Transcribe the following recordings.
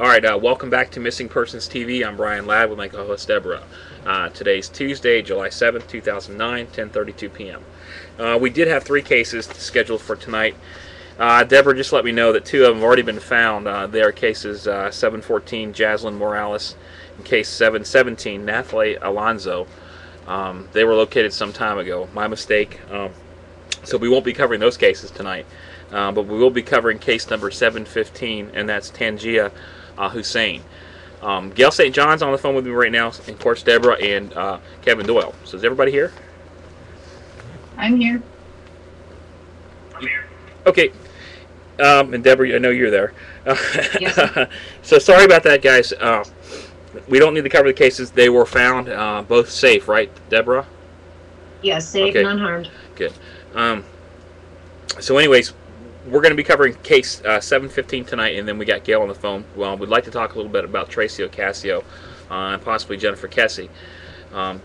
All right, welcome back to Missing Persons TV. I'm Brian Ladd with my co-host Deborah. Today's Tuesday, July 7th, 2009, 10:32 p.m. We did have three cases scheduled for tonight. Deborah just let me know that two of them have already been found. They are cases 714 Jaslyn Morales and case 717 Nathalie Alonzo. They were located some time ago. My mistake. So we won't be covering those cases tonight. But we will be covering case number 715, and that's Tangena Hussain. Gale St. John's on the phone with me right now, and of course Deborah and Kevin Doyle. So is everybody here? I'm here. Okay. And Deborah, I know you're there. Yes, sir. So sorry about that, guys. We don't need to cover the cases. They were found both safe, right, Deborah? Yes, safe and unharmed. Good. So anyways, we're going to be covering case 715 tonight, and then we got Gale on the phone. Well, we'd like to talk a little bit about Tracy Ocasio and possibly Jennifer Kesse.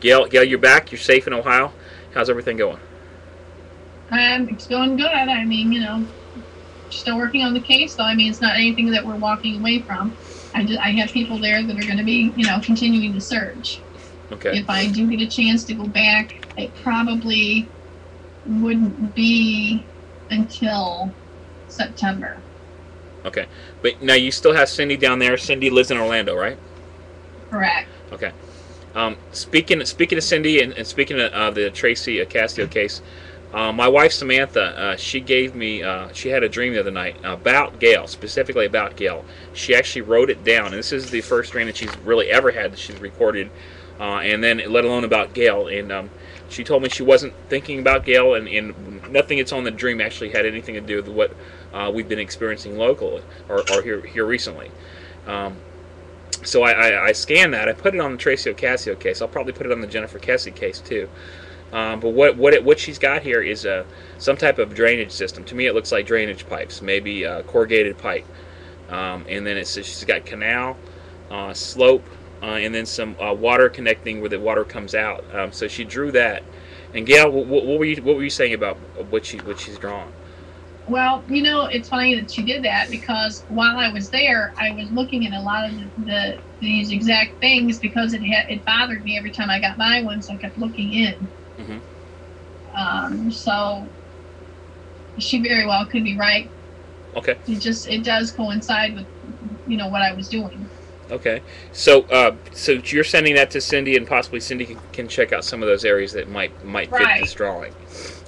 Gale, you're back. You're safe in Ohio. How's everything going? It's going good. I mean, still working on the case, though. I mean, it's not anything that we're walking away from. I have people there that are going to be, continuing to search. Okay. If I do get a chance to go back, it probably wouldn't be until September. Okay. But now you still have Cindy down there. Cindy lives in Orlando, right? Correct. Okay. Speaking of Cindy and speaking of the Tracy Ocasio case, my wife Samantha, she gave me, she had a dream the other night about Gale, specifically about Gale. She actually wrote it down, and this is the first dream that she's really ever had that she's recorded, and then let alone about Gale. And she told me she wasn't thinking about Gale, and nothing that's on the dream actually had anything to do with what we've been experiencing locally or here recently. So I scanned that. I put it on the Tracy Ocasio case. I'll probably put it on the Jennifer Kesse case too. But what she's got here is some type of drainage system. To me, it looks like drainage pipes, maybe corrugated pipe. And then she's got canal, slope, and then some water connecting where the water comes out. So she drew that. And Gale, what were you saying about what she's drawn? Well, it's funny that she did that because while I was there, I was looking at a lot of these exact things because it bothered me every time I got by one, so I kept looking in. Mm-hmm. So she very well could be right. Okay. It does coincide with what I was doing. Okay. So you're sending that to Cindy, and possibly Cindy can check out some of those areas that might fit this drawing.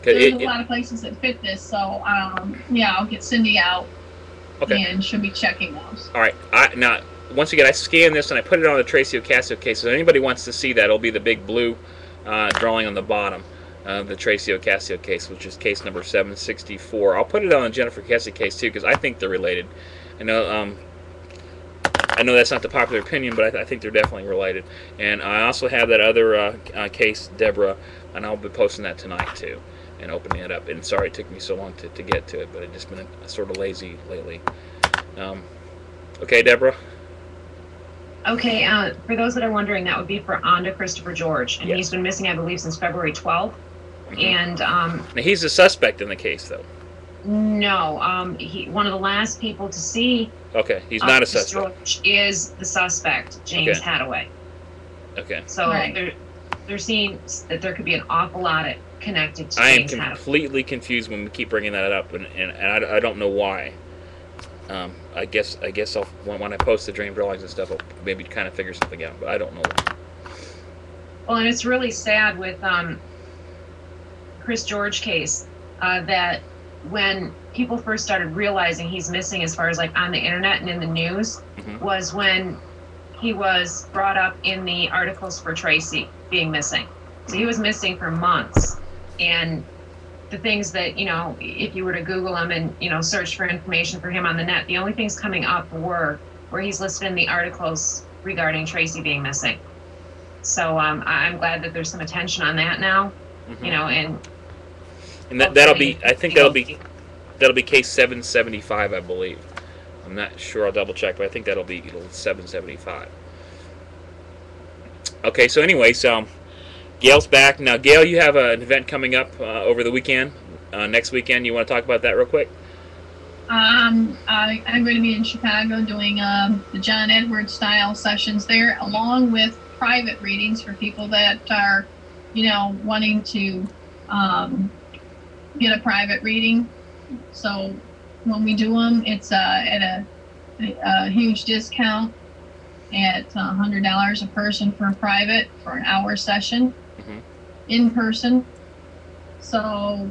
There's a lot of places that fit this, so I'll get Cindy out, and she'll be checking those. All right. Now, once again, I scanned this and I put it on the Tracy Ocasio case. So if anybody wants to see that, it'll be the big blue drawing on the bottom of the Tracy Ocasio case, which is case number 764. I'll put it on the Jennifer Kesse case too, because I think they're related. I know that's not the popular opinion, but I think they're definitely related. And I also have that other case, Deborah, and I'll be posting that tonight too, and opening it up. And sorry it took me so long to get to it, but I've just been sort of lazy lately. Okay, Deborah? Okay, for those that are wondering, that would be for Onda Christopher George, and Yes. he's been missing, I believe, since February 12th. Mm-hmm. And now he's a suspect in the case, though. No, one of the last people to see. Okay, he's not a suspect. George is the suspect, James Hadaway. Okay. So they're seeing that there could be an awful lot connected to James Hadaway. I am completely confused when we keep bringing that up, and I don't know why. I guess I'll when I post the dream drawings and stuff, I'll maybe kind of figure something out, but I don't know why. Well, and it's really sad with Chris George case that when people first started realizing he's missing, as far as like on the internet and in the news, was when he was brought up in the articles for Tracy being missing. So he was missing for months, and the things that, if you were to Google him and, search for information for him on the net, the only things coming up were where he's listed in the articles regarding Tracy being missing. So I'm glad that there's some attention on that now, and that'll be, I think that'll be case 775, I believe. I'm not sure, I'll double check, but I think that'll be 775. Okay, so anyways, Gale's back. Now, Gale, you have an event coming up over the weekend, next weekend. You want to talk about that real quick? I'm going to be in Chicago doing the John Edwards style sessions there, along with private readings for people that are, wanting to get a private reading. So when we do them, it's at a huge discount at $100 a person for a private for an hour session in person. So,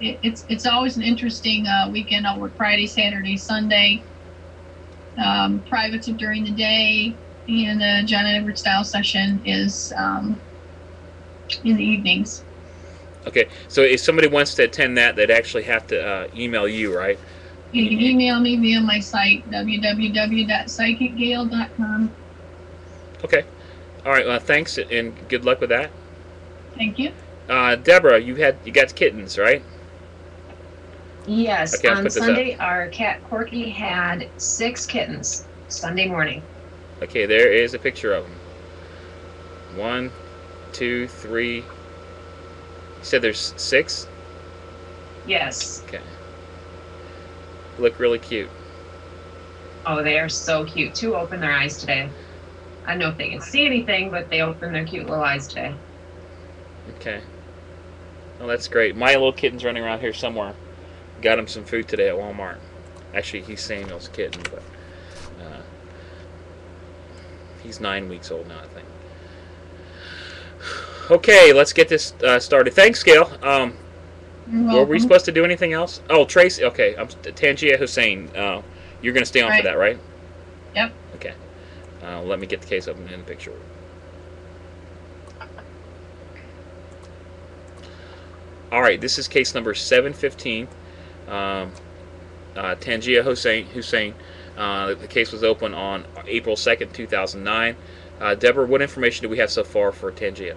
it's always an interesting weekend. I'll work Friday, Saturday, Sunday. Privates are during the day, and the John Edwards style session is in the evenings. Okay, so if somebody wants to attend that, they'd actually have to email you, right? You can email me via my site, www.psychicgale.com. Okay. All right. Well, thanks, and good luck with that. Thank you. Deborah, you got kittens, right? Yes. Okay, on Sunday, our cat Corky had 6 kittens. Sunday morning. Okay, there is a picture of them. 1, 2, 3. You said there's 6? Yes. Okay. Look really cute. Oh, they are so cute. 2 opened their eyes today. I don't know if they can see anything, but they opened their cute little eyes today. Okay. Oh, that's great. My little kitten's running around here somewhere. Got him some food today at Walmart. Actually, he's Samuel's kitten, but he's 9 weeks old now, I think. Okay, let's get this started. Thanks, Gale. Were we supposed to do anything else? Oh, Tracy. Okay, Tangena Hussain. You're going to stay on for that, right? Yep. Okay. Let me get the case open in the picture. All right, this is case number 715. Tangena Hussain. The case was open on April 2nd, 2009. Deborah, what information do we have so far for Tangena?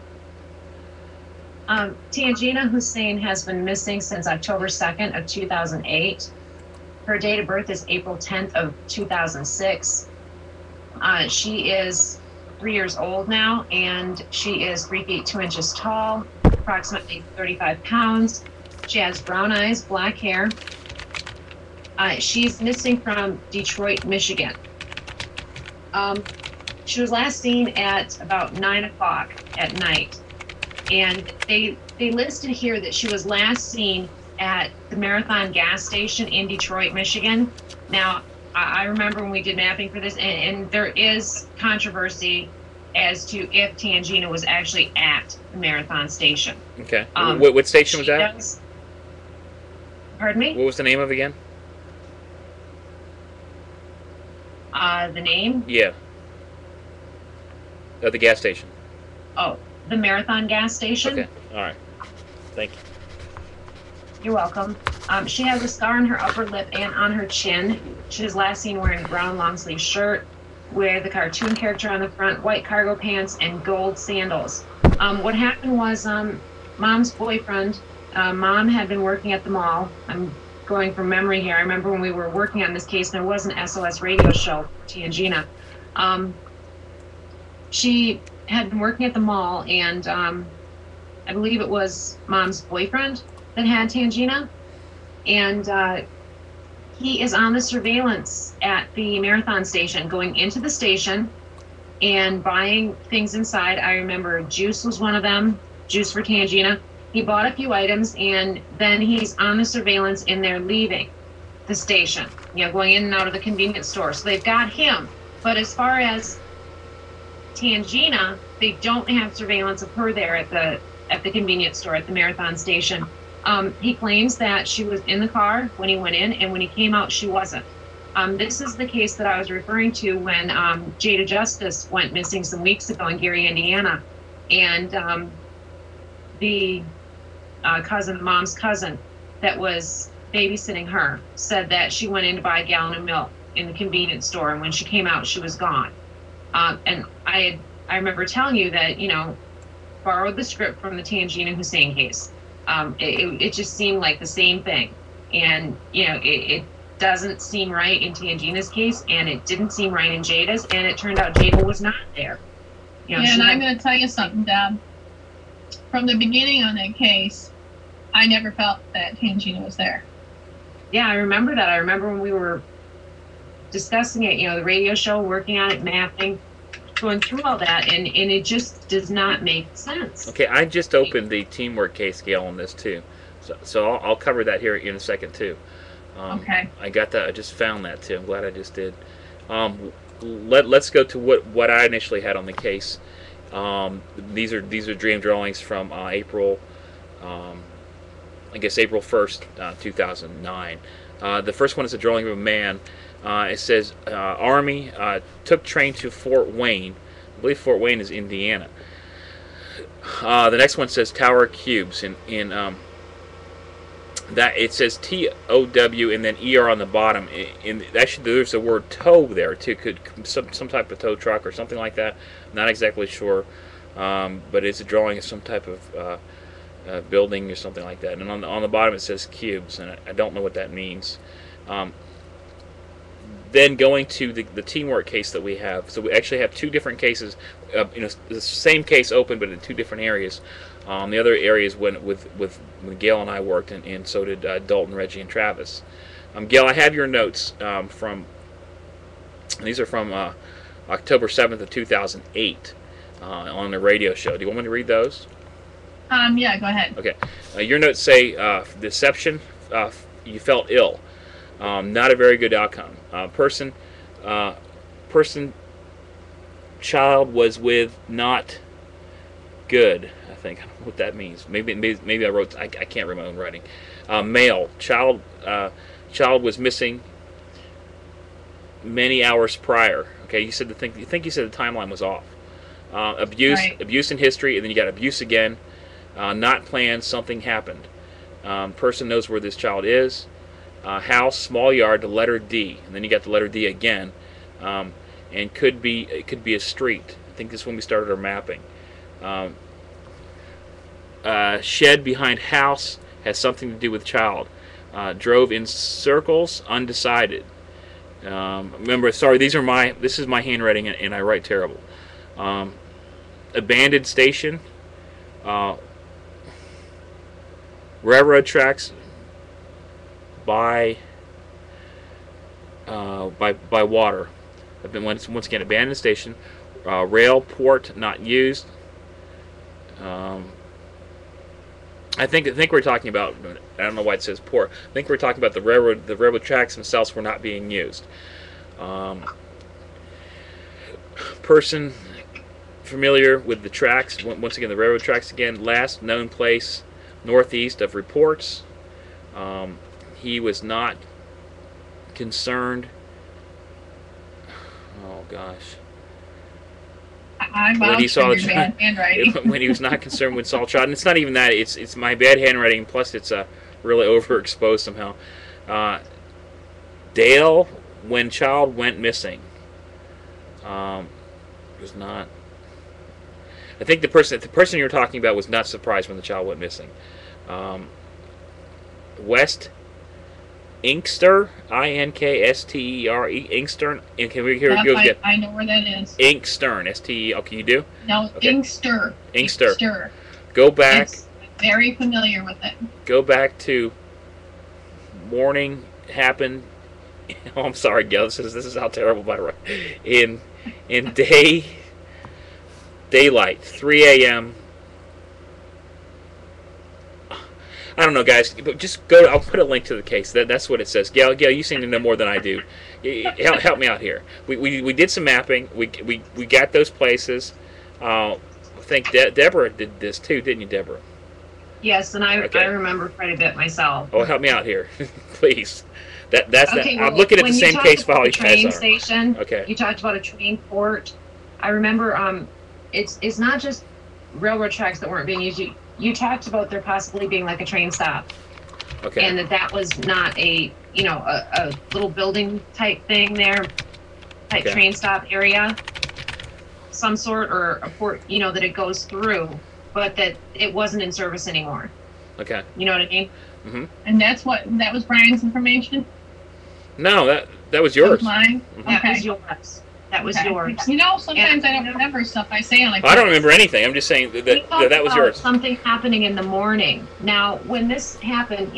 Tangena Hussain has been missing since October 2nd of 2008. Her date of birth is April 10th of 2006. She is 3 years old now, and she is 3 feet 2 inches tall, approximately 35 pounds. She has brown eyes, black hair. She's missing from Detroit, Michigan. She was last seen at about 9 o'clock at night. And they listed here that she was last seen at the Marathon gas station in Detroit, Michigan. Now, I remember when we did mapping for this, and there is controversy as to if Tangena was actually at the Marathon station. Okay. What station was that? Pardon me? What was the name of it again? The name? Yeah. Of the gas station. Oh, the Marathon gas station? Okay. All right. Thank you. You're welcome. She has a scar on her upper lip and on her chin. She was last seen wearing a brown long sleeve shirt with a cartoon character on the front, white cargo pants, and gold sandals. What happened was Mom's boyfriend, Mom had been working at the mall. I'm going from memory here. I remember when we were working on this case, there was an SOS radio show for Tangena. She had been working at the mall, and I believe it was Mom's boyfriend that had Tangena, and he is on the surveillance at the Marathon station, going into the station and buying things inside. I remember juice was one of them, juice for Tangena. He bought a few items, and then he's on the surveillance, and they're leaving the station, going in and out of the convenience store. So they've got him, but as far as Tangena, they don't have surveillance of her there at the convenience store at the Marathon station. He claims that she was in the car when he went in, and when he came out, she wasn't. This is the case that I was referring to when Jada Justice went missing some weeks ago in Gary, Indiana, and the mom's cousin that was babysitting her said that she went in to buy a gallon of milk in the convenience store, and when she came out, she was gone. And I remember telling you that, borrowed the script from the Tangena Hussain case. It just seemed like the same thing. And, it doesn't seem right in Tangena's case, and it didn't seem right in Jada's, and it turned out Jada was not there. And I'm going to tell you something, Deb. From the beginning on that case, I never felt that Tangena was there. Yeah, I remember that. I remember when we were discussing it, the radio show, working on it, mapping, going through all that, and it just does not make sense. Okay, I just opened the teamwork case, Gale, on this too, so I'll cover that here in a second too. Okay. I got that. I just found that too. I'm glad I just did. Let's go to what I initially had on the case. These are dream drawings from April. I guess April 1st, 2009. The first one is a drawing of a man. It says Army took train to Fort Wayne. I believe Fort Wayne is Indiana. The next one says Tower Cubes. In that it says TOW and then ER on the bottom. Actually, there's the word tow there too. Could some type of tow truck or something like that. Not exactly sure, but it's a drawing of some type of building or something like that. And on the bottom it says cubes, and I don't know what that means. Then going to the teamwork case that we have. So we actually have two different cases. The same case open, but in two different areas. The other areas when Gale and I worked, and so did Dalton, Reggie, and Travis. Gale, I have your notes from. These are from October 7th of 2008 on the radio show. Do you want me to read those? Yeah, go ahead. Okay. Your notes say deception. You felt ill. Not a very good outcome. Person, child was with not good. I think I don't know what that means. Maybe I wrote. I can't read my own writing. Male child was missing many hours prior. Okay, you said you think you said the timeline was off. Abuse, Right. Abuse in history, and then you got abuse again. Not planned. Something happened. Person knows where this child is. House, small yard, the letter D, and then you got the letter D again, and it could be a street. I think this is when we started our mapping. Shed behind house has something to do with child. Drove in circles, undecided. Remember, sorry, this is my handwriting, and I write terrible. Abandoned station. Railroad tracks. By water. I've been once again abandoned station, rail port not used. I think we're talking about. I don't know why it says port. I think we're talking about the railroad. The railroad tracks themselves were not being used. Person familiar with the tracks. Once again, the railroad tracks again. Last known place northeast of reports. He was not concerned. Oh gosh. I When he vouch saw for the your bad handwriting. when he was not concerned when saw a child, and it's not even that. It's my bad handwriting. Plus, it's really overexposed somehow. Dale, when child went missing. Was not. I think the person you're talking about was not surprised when the child went missing. West Inkster, INKSTERE, Inkster. Okay, here it goes again. I know where that is. Inkstern, STE. Okay, you do? No, Okay. Inkster. Inkster. Go back. It's very familiar with it. Go back to morning happened. Oh, I'm sorry, Gail. This is how terrible my writing. In daylight, 3 a.m. I don't know, guys. But just go. I'll put a link to the case. That's what it says. Gail, you seem to know more than I do. Help me out here. We did some mapping. We got those places. I think Deborah did this too, didn't you, Deborah? Yes, and I Okay. remember quite a bit myself. Oh, help me out here, please. That's Okay, that. well, I'm looking at the when you same talked case about file the you train guys are. station. Okay. You talked about a train port. I remember it's not just railroad tracks that weren't being used. You talked about there possibly being like a train stop, Okay. and that was not a little building type thing there, type Okay. train stop area, some sort, or a port, that it goes through, but that it wasn't in service anymore. Okay. You know what I mean? Mm-hmm. And that was Brian's information? No, that was That was yours. mine? Mhm. That Okay. was yours. That was Okay. yours. Sometimes I don't remember stuff I say on I don't remember anything. I'm just saying We that talked was about yours. Something happening in the morning. Now, when this happened,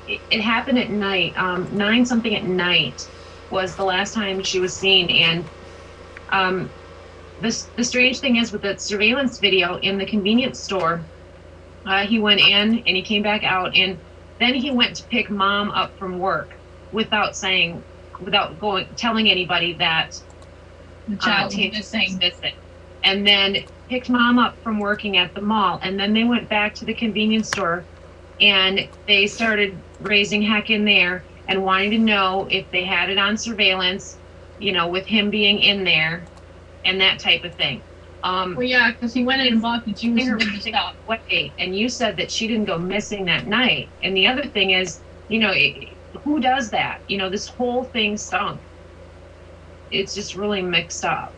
it happened at night. 9 something at night was the last time she was seen. And the strange thing is with the surveillance video in the convenience store, he went in and he came back out, and then he went to pick mom up from work without telling anybody that The child was missing. And then picked mom up from working at the mall, and then they went back to the convenience store and they started raising heck in there and wanting to know if they had it on surveillance, you know, with him being in there and that type of thing. Well, yeah, because he went in and bought the juice and did the stuff. And you said that she didn't go missing that night. And the other thing is, you know, who does that? You know, this whole thing stunk. It's just really mixed up,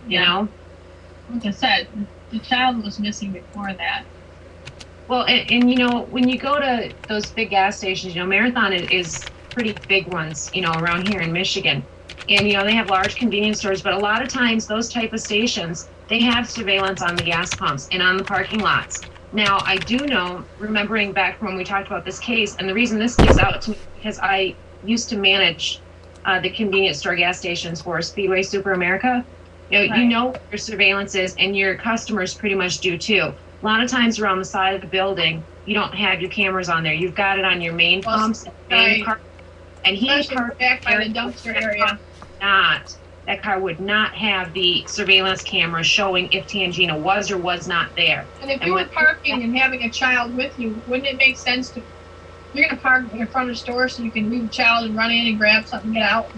you know? Like I said, the child was missing before that. Well, and you know, when you go to those big gas stations, you know, Marathon is pretty big ones, you know, around here in Michigan. And, you know, they have large convenience stores, but a lot of times those type of stations, they have surveillance on the gas pumps and on the parking lots. Now, I do know, remembering back when we talked about this case, and the reason this sticks out to me, because I used to manage the convenience store gas stations for Speedway Super America. You know, you know where your surveillance is, and your customers pretty much do too. A lot of times around the side of the building, you don't have your cameras on there. You've got it on your main pumps, and he parked back by the dumpster area. That car would not have the surveillance camera showing if Tangena was or was not there. And if you were parking and having a child with you, wouldn't it make sense to, you're going to park in front of the store so you can leave the child and run in and grab something and get out?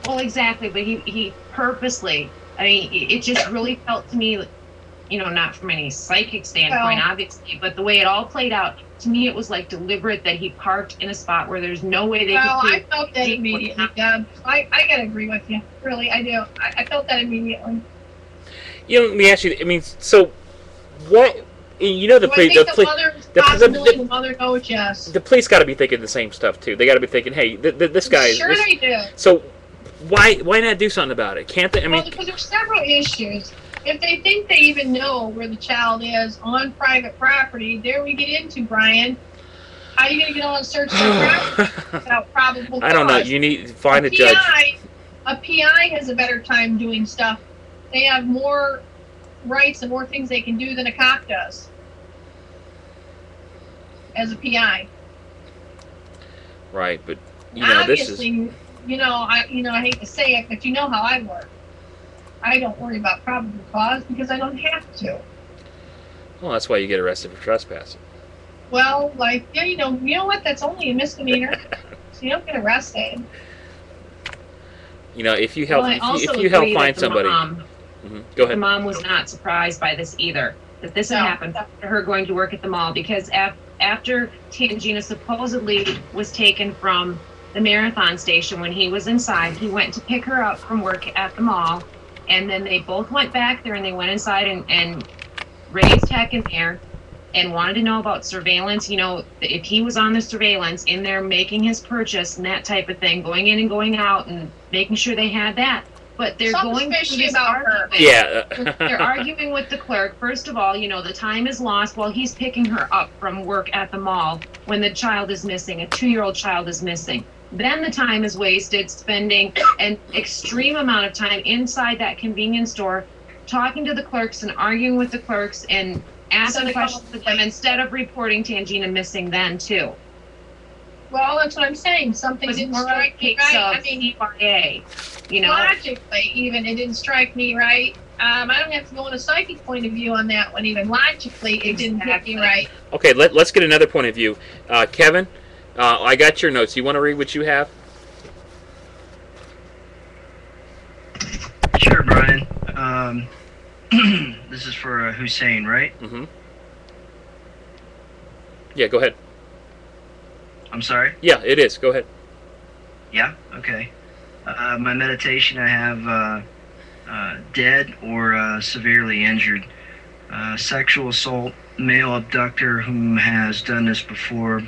Well, exactly, but he purposely, I mean, it just really felt to me, you know, not from any psychic standpoint, obviously, but the way it all played out, to me, it was like deliberate that he parked in a spot where there's no way they could. Well, I felt that immediately, Deb. I gotta agree with you. Really, I do. I felt that immediately. You know, let me ask you. I mean, so what? You know, the mother knows, yes. The police got to be thinking the same stuff too. They got to be thinking, hey, this guy. Sure, they do. So why not do something about it? Can't they? I mean, because there's several issues. If they think they even know where the child is on private property, there we get into, Brian. How are you going to get on and search that property without probable cause? I don't know. You need to find a judge. A PI has a better time doing stuff. They have more rights and more things they can do than a cop does as a PI. Right, but you know, obviously, this is... I hate to say it, but you know how I work. I don't worry about probable cause because I don't have to. Well, that's why you get arrested for trespassing. Well, like, yeah, you know what? That's only a misdemeanor, so you don't get arrested. You know, if you help, if you help find somebody. Go ahead. The mom was not surprised by this either. That this had happened after her going to work at the mall, because after Tangena supposedly was taken from the Marathon station when he was inside, he went to pick her up from work at the mall. And then they both went back there and they went inside and raised heck in there and wanted to know about surveillance. You know, if he was on the surveillance in there making his purchase and that type of thing, going in and going out and making sure they had that. But they're going fishy about her. Yeah. They're arguing with the clerk. First of all, you know, the time is lost while he's picking her up from work at the mall when the child is missing. A 2-year-old child is missing. Then the time is wasted spending an extreme amount of time inside that convenience store talking to the clerks and arguing with the clerks and asking questions of them instead of reporting Tangena missing then too. Well, that's what I'm saying. Something didn't strike me right. I mean, CIA, you know, logically, even it didn't strike me right. I don't have to go on a psychic point of view on that one. Even logically, it didn't hit me right. Okay, let's get another point of view. Kevin, I got your notes. You want to read what you have? Sure, Brian. This is for Hussain, right? Mm-hmm. Yeah, go ahead. I'm sorry? Yeah, it is. Go ahead. Yeah? Okay. My meditation, I have dead or severely injured. Sexual assault, male abductor whom has done this before.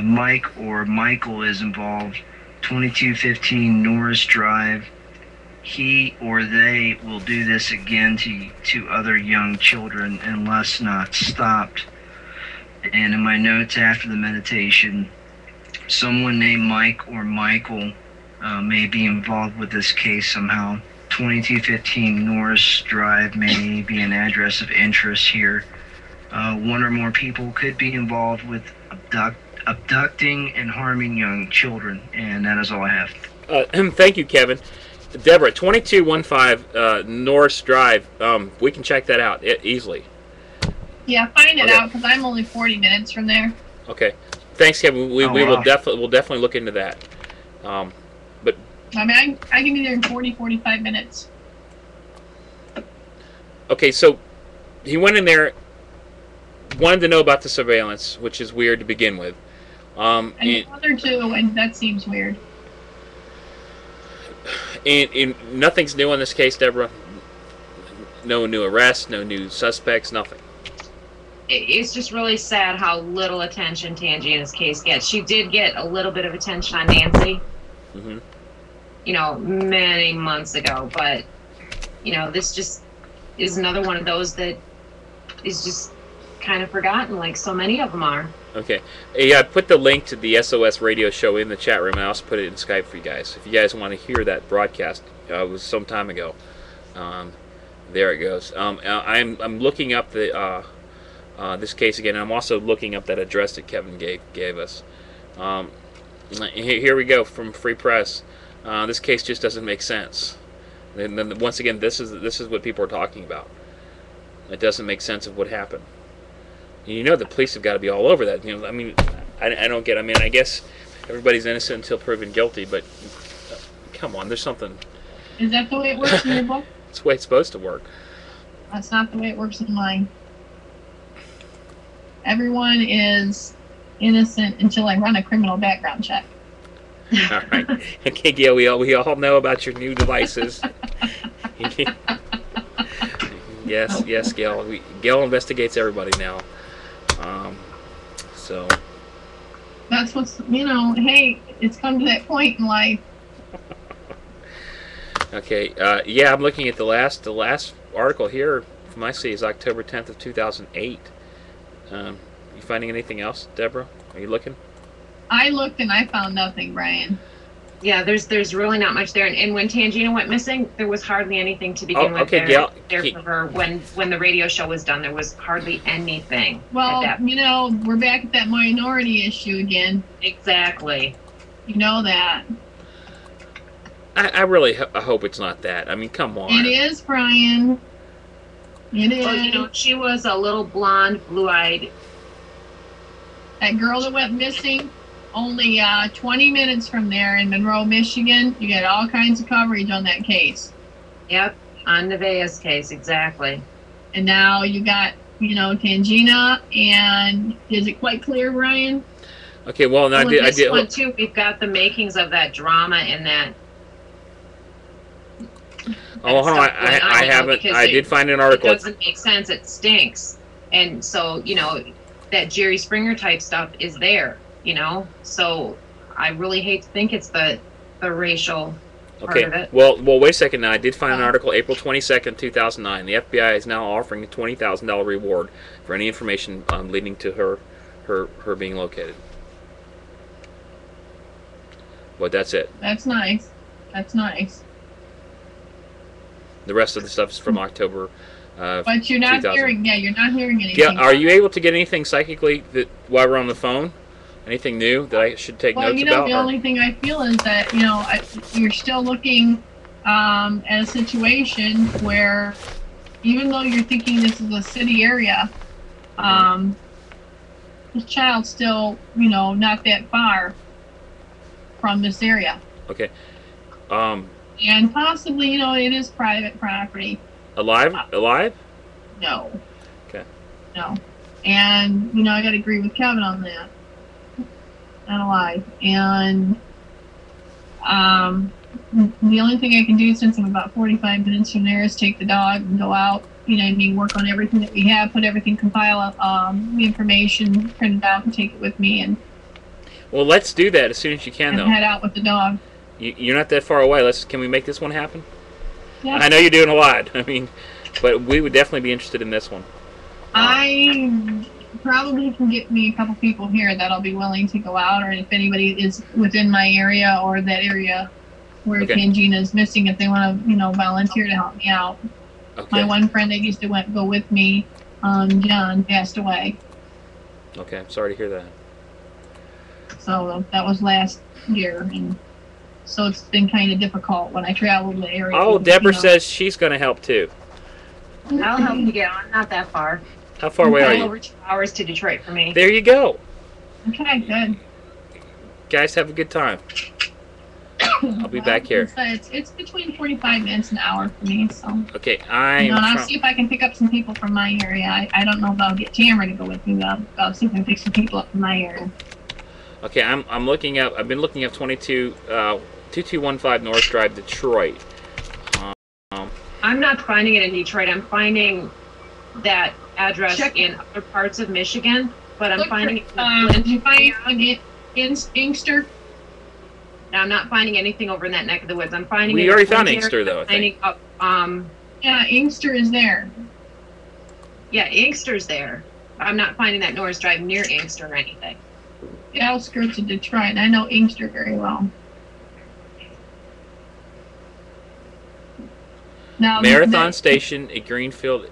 Mike or Michael is involved. 2215 Norris Drive. He or they will do this again to other young children unless not stopped. And in my notes after the meditation, someone named Mike or Michael may be involved with this case somehow. 2215 Norris Drive may be an address of interest here. One or more people could be involved with abducting and harming young children, and that is all I have. Thank you, Kevin. Deborah, 2215 Norris Drive. We can check that out easily. Yeah, find it out because I'm only 40 minutes from there. Okay. Thanks, Kevin. We will definitely look into that. But I mean, I can be there in 45 minutes. Okay, so he went in there, wanted to know about the surveillance, which is weird to begin with. And the other two, and that seems weird. And nothing's new on this case, Deborah. No new arrests, no new suspects, nothing. It's just really sad how little attention Tangena's case gets. She did get a little bit of attention on Nancy, you know, many months ago. But, you know, this just is another one of those that is just kind of forgotten, like so many of them are. Okay. Yeah, I put the link to the SOS radio show in the chat room, and I also put it in Skype for you guys. If you guys want to hear that broadcast, it was some time ago. There it goes. I'm looking up the this case again. I'm also looking up that address that Kevin gave us. Here we go from Free Press. This case just doesn't make sense. And then once again, this is what people are talking about. It doesn't make sense of what happened. You know, the police have got to be all over that. You know, I mean, I don't get. I mean, I guess everybody's innocent until proven guilty, but come on, there's something. Is that the way it works in your book? It's the way it's supposed to work. That's not the way it works in mine. Everyone is innocent until I run a criminal background check. All right. Okay, Gale, we all know about your new devices. Yes, Gale. Gale investigates everybody now. So. That's what's, you know, hey, it's come to that point in life. Okay, yeah, I'm looking at the last article here from I see is October 10th of 2008. You finding anything else, Deborah? Are you looking? I looked and I found nothing, Brian. Yeah, there's really not much there. And when Tangena went missing, there was hardly anything to begin with okay, there Gale, for her. When the radio show was done, there was hardly anything. Well, you know, we're back at that minority issue again. Exactly. You know that. I really hope it's not that. I mean, come on. It is, Brian. It is. Well, you know, she was a little blonde, blue-eyed. That girl that went missing, only 20 minutes from there in Monroe, Michigan. You get all kinds of coverage on that case. Yep, on Nevaeh's case, exactly. And now you got, you know, Tangena, and is it quite clear, Brian? Okay, well, I did. This one too. We've got the makings of that drama in that. Oh, hold on. I haven't. I did find an article. It doesn't make sense. It stinks. And so, you know, that Jerry Springer type stuff is there, you know? So I really hate to think it's the racial part of it. Well, wait a second now. I did find an article, April 22nd, 2009. The FBI is now offering a $20,000 reward for any information leading to her being located. But that's it. That's nice. That's nice. The rest of the stuff is from October. But you're not hearing. Yeah, you're not hearing anything. Yeah, are you able to get anything psychically that while we're on the phone? Anything new that I should take notes about? Well, you know, the only thing I feel is that, you know, you're still looking at a situation where, even though you're thinking this is a city area, this child's still, you know, not that far from this area. Okay. And possibly, you know, it is private property. Alive? No. Okay. No. And, you know, I got to agree with Kevin on that. Not alive. And the only thing I can do, since I'm about 45 minutes from there, is take the dog and go out, you know, I mean, work on everything that we have, put everything, compile the information, print it out, and take it with me. And well, let's do that as soon as you can, though. Head out with the dog. You're not that far away. Can we make this one happen? Yeah. I know you're doing a lot. I mean, but we would definitely be interested in this one. I probably can get me a couple people here that'll be willing to go out, or if anybody is within my area or that area where Okay. Tangena is missing, if they want to, volunteer to help me out. Okay. My one friend that used to go with me, John, passed away. Okay, I'm sorry to hear that. So that was last year, and so it's been kind of difficult when I travel the area. Oh, Deborah says she's going to help too. I'll help you get on. Not that far. How far away are you? Over 2 hours to Detroit for me. There you go. Okay, good. Guys, have a good time. I'll be back here. It's between 45 minutes and an hour for me, so. Okay, And I'll see if I can pick up some people from my area. I don't know if I'll get Tamara to go with me, but I'll see if I can pick some people up from my area. Okay, I'm looking up. I've been looking up 2215 North Drive, Detroit. I'm not finding it in Detroit. I'm finding that address in other parts of Michigan, but I'm finding it in Did you find it in Inkster? No, I'm not finding anything over in that neck of the woods. I'm finding We it already in found Flint Inkster, area. though, I think. Up, Yeah, Inkster is there. yeah, Inkster's there. I'm not finding that Norris Drive near Inkster or anything. The outskirts of Detroit. I know Inkster very well. Now, Marathon Station at Greenfield.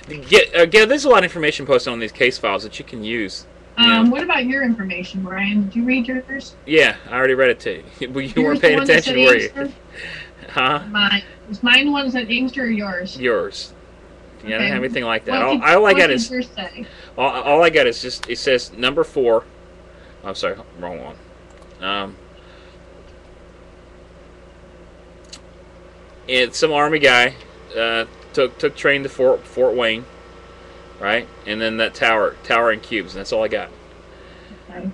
Again, there's a lot of information posted on these case files that you can use. What about your information, Brian? Did you read yours? Yeah, I already read it to you. Well, you weren't paying attention, were you? Huh? Was mine the one that said Inkster or yours? Yours. Yeah, Okay. I don't have anything like that. What All I got did is yours say? all I got is just it says number 4. I'm sorry, wrong one. It's some Army guy took train to Fort Wayne, right? And then that tower and cubes, and that's all I got. Okay.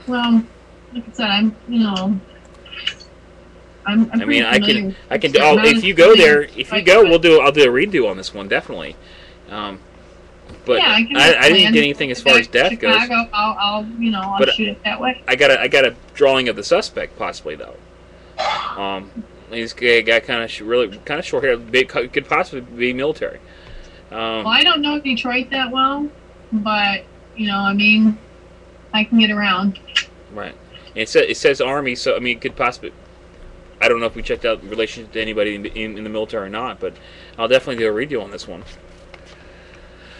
Well, like I said, I'm I mean, I can It's do. Oh, not if you go there, if you go, I'll do a redo on this one definitely. But yeah, I didn't get anything as far as death goes. Chicago, I'll But shoot it that way. I got a drawing of the suspect possibly though. He's got kind of short hair. Could possibly be military. Well, I don't know Detroit that well, but I mean, I can get around. Right. And it says Army, so I mean, it could possibly. I don't know if we checked out in relation to anybody in the military or not, but I'll definitely do a redo on this one.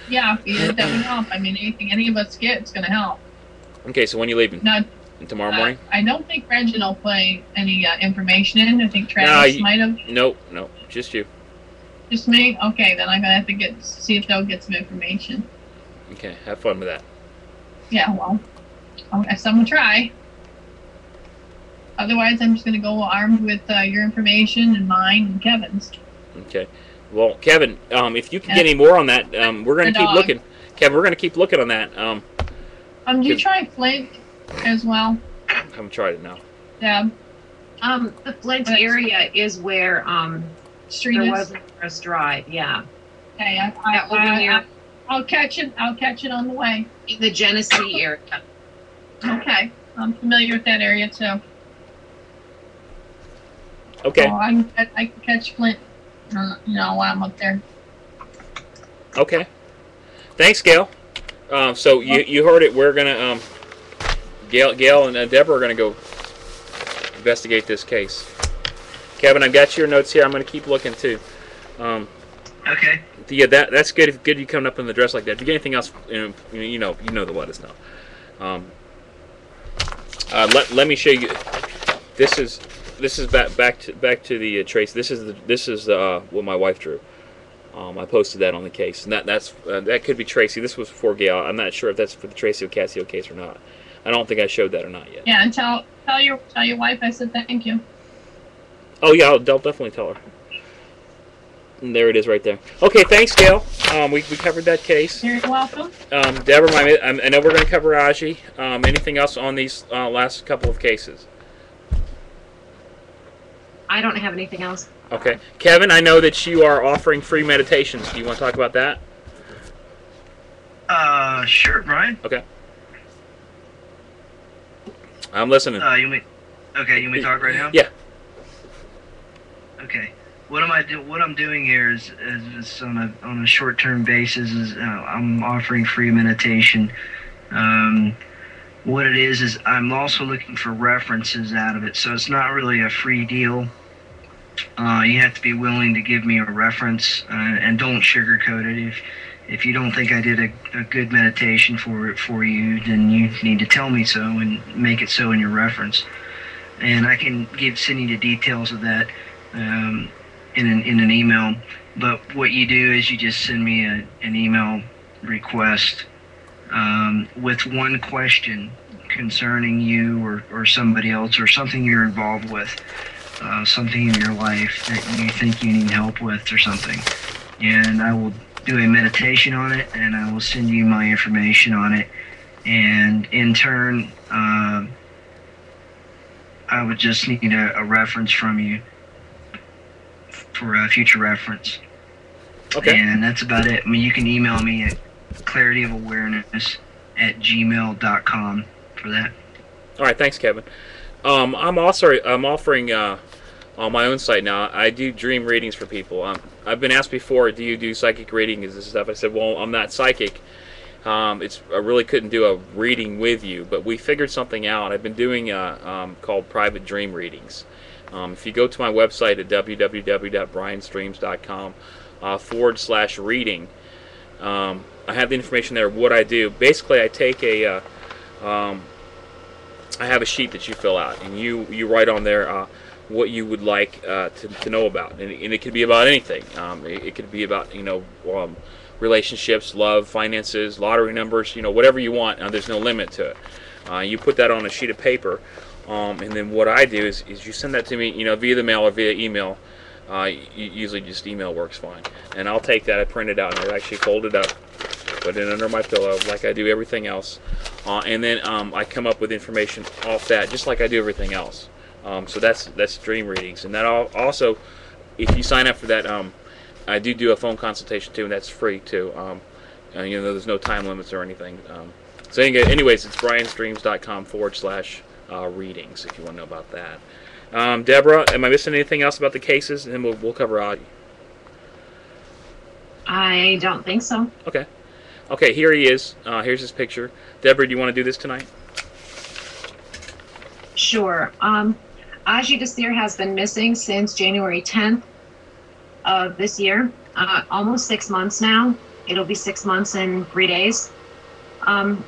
Yeah, that would help. I mean, anything any of us get, it's going to help. Okay, so when are you leaving? Now, Tomorrow morning? I don't think Reginald put any information in. I think Travis might have. Nope, just you. Just me? Okay, then I'm going to have to see if they'll get some information. Okay, have fun with that. Yeah, well, I'm going to try. Otherwise, I'm just going to go armed with your information and mine and Kevin's. Okay. Well, Kevin, if you can get any more on that, we're going to keep looking. Kevin, we're going to keep looking on that. Do you try Flint as well? I haven't tried it now. Deb? The Flint area is where Street there is? was Norris Drive. Yeah. Okay, That will be near I'll catch it. I'll catch it on the way. in the Genesee area. Okay, I'm familiar with that area too. Okay. So I can catch Flint, while I'm up there. Okay. Thanks, Gale. So you heard it. We're gonna Gale and Deborah are gonna go investigate this case. Kevin, I've got your notes here. I'm gonna keep looking too. Okay. Yeah, that's good. Good you coming up in the dress like that. If you get anything else, you know to let us know. Let me show you. This is back to the trace. This is what my wife drew. I posted that on the case, and that could be Tracy. This was for Gale. I'm not sure if that's for the Tracy Ocasio case or not. I don't think I showed that or not yet. Yeah, and tell your wife I said thank you. Oh yeah, I'll definitely tell her. And there it is right there. Okay, thanks, Gale. We covered that case. You're welcome. Deborah, I know we're going to cover Adji. Anything else on these last couple of cases? I don't have anything else. Okay. Kevin, I know that you are offering free meditations. Do you want to talk about that? Sure, Brian. Okay. I'm listening. You may talk right now? Yeah. Okay. What I'm doing here is on a short-term basis. Is I'm offering free meditation. What it is I'm also looking for references out of it. So it's not really a free deal. You have to be willing to give me a reference, and don't sugarcoat it. If you don't think I did a good meditation for you, then you need to tell me so and make it so in your reference. And I can send you the details of that in an email. But what you do is you just send me an email request with one question concerning you or somebody else or something you're involved with, something in your life that you think you need help with or something. And I will do a meditation on it, and I will send you my information on it. And in turn, I would just need a reference from you for a future reference. Okay. And that's about it. I mean, you can email me at clarityofawareness@gmail.com for that. All right, thanks, Kevin. I'm offering on my own site now. I do dream readings for people. I've been asked before, do you do psychic readings and stuff? I said, well, I'm not psychic. I really couldn't do a reading with you, but we figured something out. I've been doing called private dream readings. If you go to my website at www.briansdreams.com /reading, I have the information there of what I do. Basically, I take I have a sheet that you fill out, and you write on there what you would like to know about, and it could be about anything. It could be about relationships, love, finances, lottery numbers, whatever you want. There's no limit to it. You put that on a sheet of paper, and then what I do is you send that to me, via the mail or via email. Usually just email works fine, and I'll take that, I print it out, and I actually fold it up, put it under my pillow like I do everything else, and then I come up with information off that just like I do everything else. So that's dream readings, and that also, if you sign up for that, I do a phone consultation too, and that's free too. There's no time limits or anything. So anyways, it's briansdreams.com /readings if you want to know about that. Deborah, am I missing anything else about the cases? And then we'll cover Adji. I don't think so. Okay. Okay, here he is. Here's his picture. Deborah, do you want to do this tonight? Sure. Adji Desir has been missing since January 10th of this year. Almost 6 months now. It'll be 6 months and 3 days.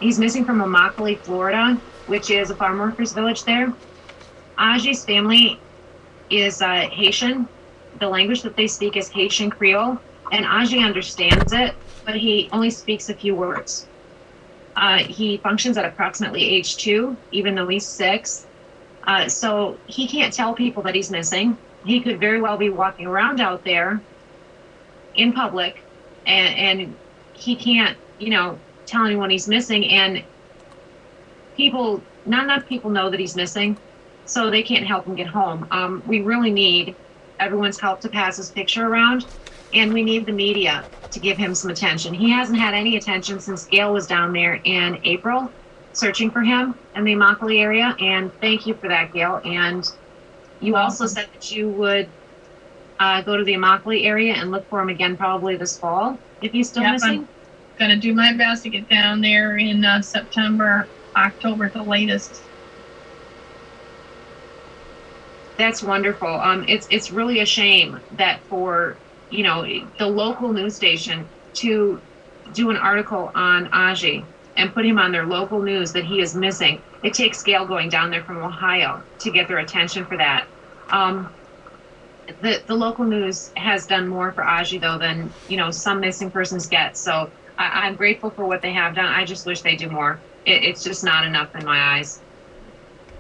He's missing from Immokalee, Florida, which is a farm workers village there. Adji's family is Haitian. The language that they speak is Haitian Creole, and Adji understands it, but he only speaks a few words. He functions at approximately age 2, even though he's 6. So he can't tell people that he's missing. He could very well be walking around out there in public, and he can't, tell anyone he's missing. And not enough people know that he's missing, so they can't help him get home. We really need everyone's help to pass his picture around, and we need the media to give him some attention. He hasn't had any attention since Gale was down there in April searching for him in the Immokalee area, and thank you for that, Gale. And you also said that you would go to the Immokalee area and look for him again probably this fall if he's still missing. I'm going to do my best to get down there in September, October at the latest. That's wonderful. It's really a shame that for the local news station to do an article on Adji and put him on their local news that he is missing. It takes Gale going down there from Ohio to get their attention for that. The local news has done more for Adji though than some missing persons get. So I'm grateful for what they have done. I just wish they do more. It's just not enough in my eyes.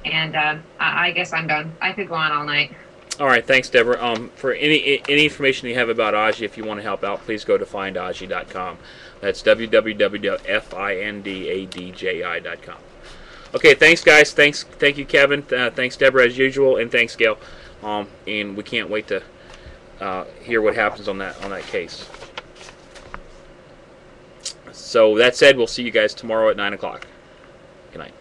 And I guess I'm done. I could go on all night. All right, thanks, Deborah. For any information you have about Adji, if you want to help out, please go to findadji.com. That's www.findadji.com. Okay, thanks, guys. Thank you, Kevin. Thanks, Deborah, as usual, and thanks, Gale. And we can't wait to hear what happens on that case. So that said, we'll see you guys tomorrow at 9 o'clock. Good night.